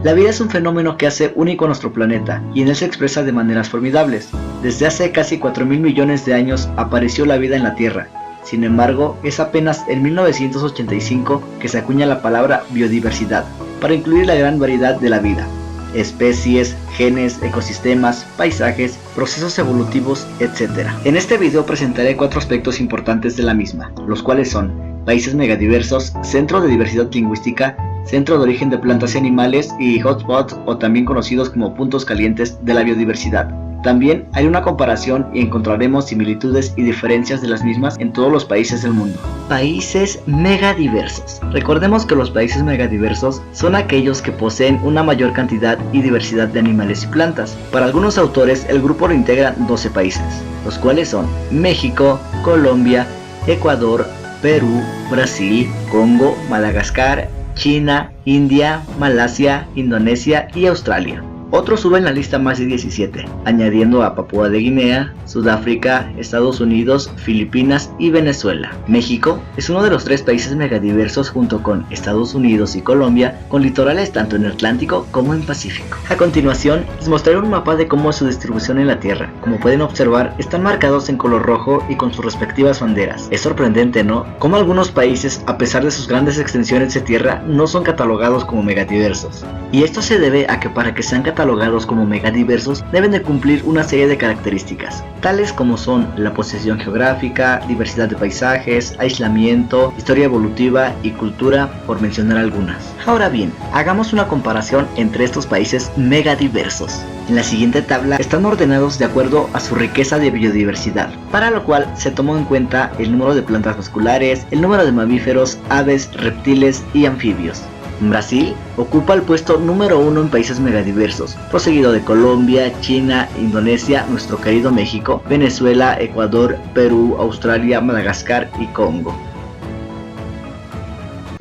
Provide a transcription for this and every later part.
La vida es un fenómeno que hace único a nuestro planeta y en él se expresa de maneras formidables. Desde hace casi 4.000 millones de años apareció la vida en la Tierra. Sin embargo, es apenas en 1985 que se acuña la palabra biodiversidad para incluir la gran variedad de la vida. Especies, genes, ecosistemas, paisajes, procesos evolutivos, etc. En este video presentaré 4 aspectos importantes de la misma, los cuales son países megadiversos, centro de diversidad lingüística, centro de origen de plantas y animales y hotspots o también conocidos como puntos calientes de la biodiversidad. También hay una comparación y encontraremos similitudes y diferencias de las mismas en todos los países del mundo. Países megadiversos. Recordemos que los países megadiversos son aquellos que poseen una mayor cantidad y diversidad de animales y plantas. Para algunos autores el grupo lo integran 12 países, los cuales son México, Colombia, Ecuador, Perú, Brasil, Congo, Madagascar, China, India, Malasia, Indonesia y Australia. Otros suben la lista más de 17, añadiendo a Papúa de Guinea, Sudáfrica, Estados Unidos, Filipinas y Venezuela. México es uno de los 3 países megadiversos junto con Estados Unidos y Colombia, con litorales tanto en el Atlántico como en Pacífico. A continuación, les mostraré un mapa de cómo es su distribución en la Tierra. Como pueden observar, están marcados en color rojo y con sus respectivas banderas. Es sorprendente, ¿no? Cómo algunos países, a pesar de sus grandes extensiones de tierra, no son catalogados como megadiversos. Y esto se debe a que para que sean catalogados como megadiversos deben de cumplir una serie de características, tales como son la posesión geográfica, diversidad de paisajes, aislamiento, historia evolutiva y cultura, por mencionar algunas. Ahora bien, hagamos una comparación entre estos países megadiversos. En la siguiente tabla están ordenados de acuerdo a su riqueza de biodiversidad, para lo cual se tomó en cuenta el número de plantas vasculares, el número de mamíferos, aves, reptiles y anfibios. Brasil ocupa el puesto número 1 en países megadiversos, proseguido de Colombia, China, Indonesia, nuestro querido México, Venezuela, Ecuador, Perú, Australia, Madagascar y Congo.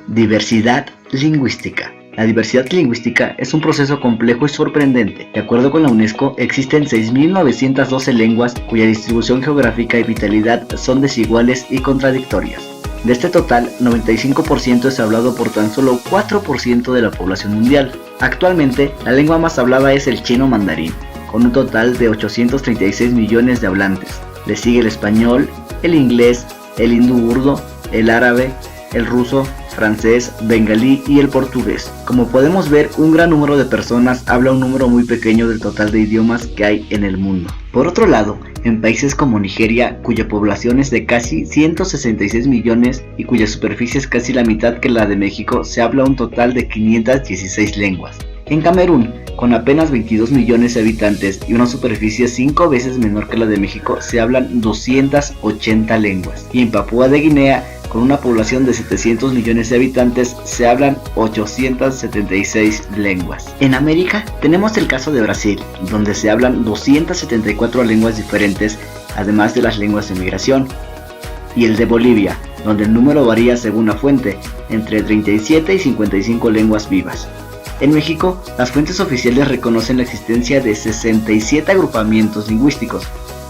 Diversidad lingüística. La diversidad lingüística es un proceso complejo y sorprendente. De acuerdo con la UNESCO, existen 6.912 lenguas cuya distribución geográfica y vitalidad son desiguales y contradictorias. De este total, 95% es hablado por tan solo 4% de la población mundial. Actualmente, la lengua más hablada es el chino mandarín, con un total de 836 millones de hablantes. Le sigue el español, el inglés, el hindú urdo, el árabe, el ruso, francés, bengalí y el portugués. Como podemos ver, un gran número de personas habla un número muy pequeño del total de idiomas que hay en el mundo. Por otro lado, en países como Nigeria, cuya población es de casi 166 millones y cuya superficie es casi la mitad que la de México, se habla un total de 516 lenguas. En Camerún, con apenas 22 millones de habitantes y una superficie 5 veces menor que la de México, se hablan 280 lenguas. Y en Papúa de Guinea, con una población de 700 millones de habitantes, se hablan 876 lenguas. En América tenemos el caso de Brasil, donde se hablan 274 lenguas diferentes, además de las lenguas de migración, y el de Bolivia, donde el número varía según la fuente, entre 37 y 55 lenguas vivas. En México, las fuentes oficiales reconocen la existencia de 67 agrupamientos lingüísticos,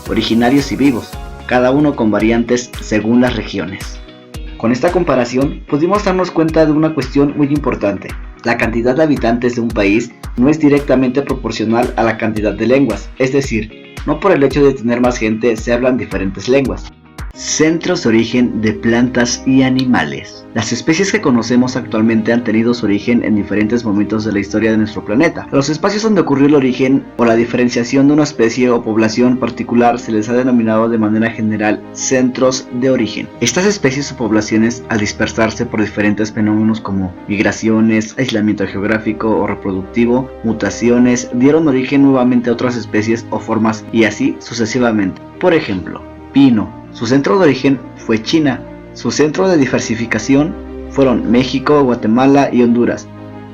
originarios y vivos, cada uno con variantes según las regiones. Con esta comparación pudimos darnos cuenta de una cuestión muy importante. La cantidad de habitantes de un país no es directamente proporcional a la cantidad de lenguas, es decir, no por el hecho de tener más gente se hablan diferentes lenguas. Centros de origen de plantas y animales. Las especies que conocemos actualmente han tenido su origen en diferentes momentos de la historia de nuestro planeta. A los espacios donde ocurrió el origen o la diferenciación de una especie o población particular se les ha denominado de manera general centros de origen. Estas especies o poblaciones, al dispersarse por diferentes fenómenos como migraciones, aislamiento geográfico o reproductivo, mutaciones, dieron origen nuevamente a otras especies o formas y así sucesivamente. Por ejemplo, pino. Su centro de origen fue China. Su centro de diversificación fueron México, Guatemala y Honduras.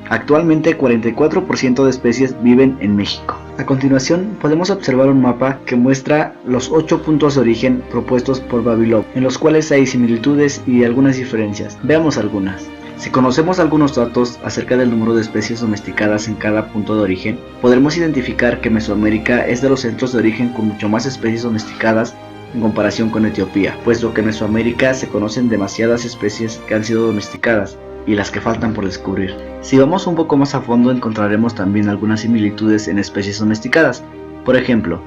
Actualmente 44% de especies viven en México. A continuación podemos observar un mapa que muestra los 8 puntos de origen propuestos por Vavilov, en los cuales hay similitudes y algunas diferencias. Veamos algunas. Si conocemos algunos datos acerca del número de especies domesticadas en cada punto de origen, podremos identificar que Mesoamérica es de los centros de origen con mucho más especies domesticadas en comparación con Etiopía, puesto que en Mesoamérica se conocen demasiadas especies que han sido domesticadas, y las que faltan por descubrir. Si vamos un poco más a fondo encontraremos también algunas similitudes en especies domesticadas. Por ejemplo,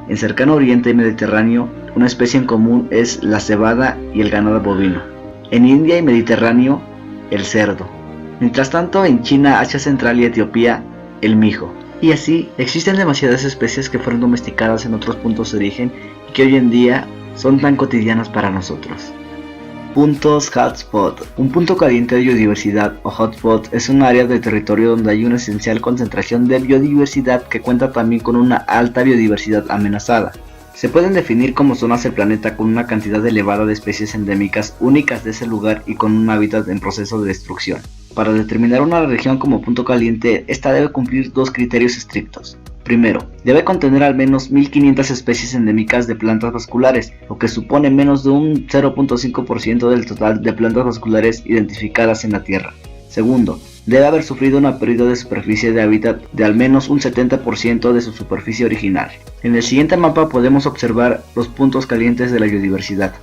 en cercano Oriente y Mediterráneo, una especie en común es la cebada y el ganado bovino. En India y Mediterráneo, el cerdo. Mientras tanto, en China, Asia Central y Etiopía, el mijo. Y así, existen demasiadas especies que fueron domesticadas en otros puntos de origen y que hoy en día son tan cotidianas para nosotros. Puntos hotspot. Un punto caliente de biodiversidad o hotspot es un área de territorio donde hay una esencial concentración de biodiversidad que cuenta también con una alta biodiversidad amenazada. Se pueden definir como zonas del planeta con una cantidad elevada de especies endémicas únicas de ese lugar y con un hábitat en proceso de destrucción. Para determinar una región como punto caliente, esta debe cumplir dos criterios estrictos. Primero, debe contener al menos 1500 especies endémicas de plantas vasculares, lo que supone menos de un 0.5% del total de plantas vasculares identificadas en la Tierra. Segundo, debe haber sufrido una pérdida de superficie de hábitat de al menos un 70% de su superficie original. En el siguiente mapa podemos observar los puntos calientes de la biodiversidad.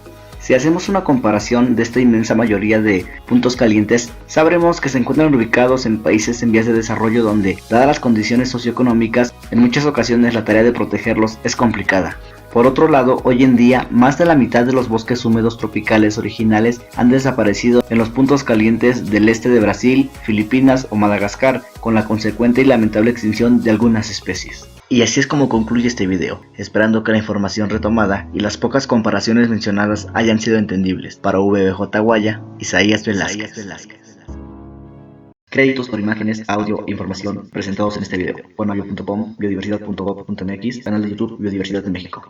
Si hacemos una comparación de esta inmensa mayoría de puntos calientes, sabremos que se encuentran ubicados en países en vías de desarrollo donde, dadas las condiciones socioeconómicas, en muchas ocasiones la tarea de protegerlos es complicada. Por otro lado, hoy en día, más de la mitad de los bosques húmedos tropicales originales han desaparecido en los puntos calientes del este de Brasil, Filipinas o Madagascar, con la consecuente y lamentable extinción de algunas especies. Y así es como concluye este video, esperando que la información retomada y las pocas comparaciones mencionadas hayan sido entendibles. Para VBJ Guaya, Isaías Velázquez. Créditos por imágenes, audio e información presentados en este video. Buenavio.com, biodiversidad.gov.mx, canal de YouTube Biodiversidad de México.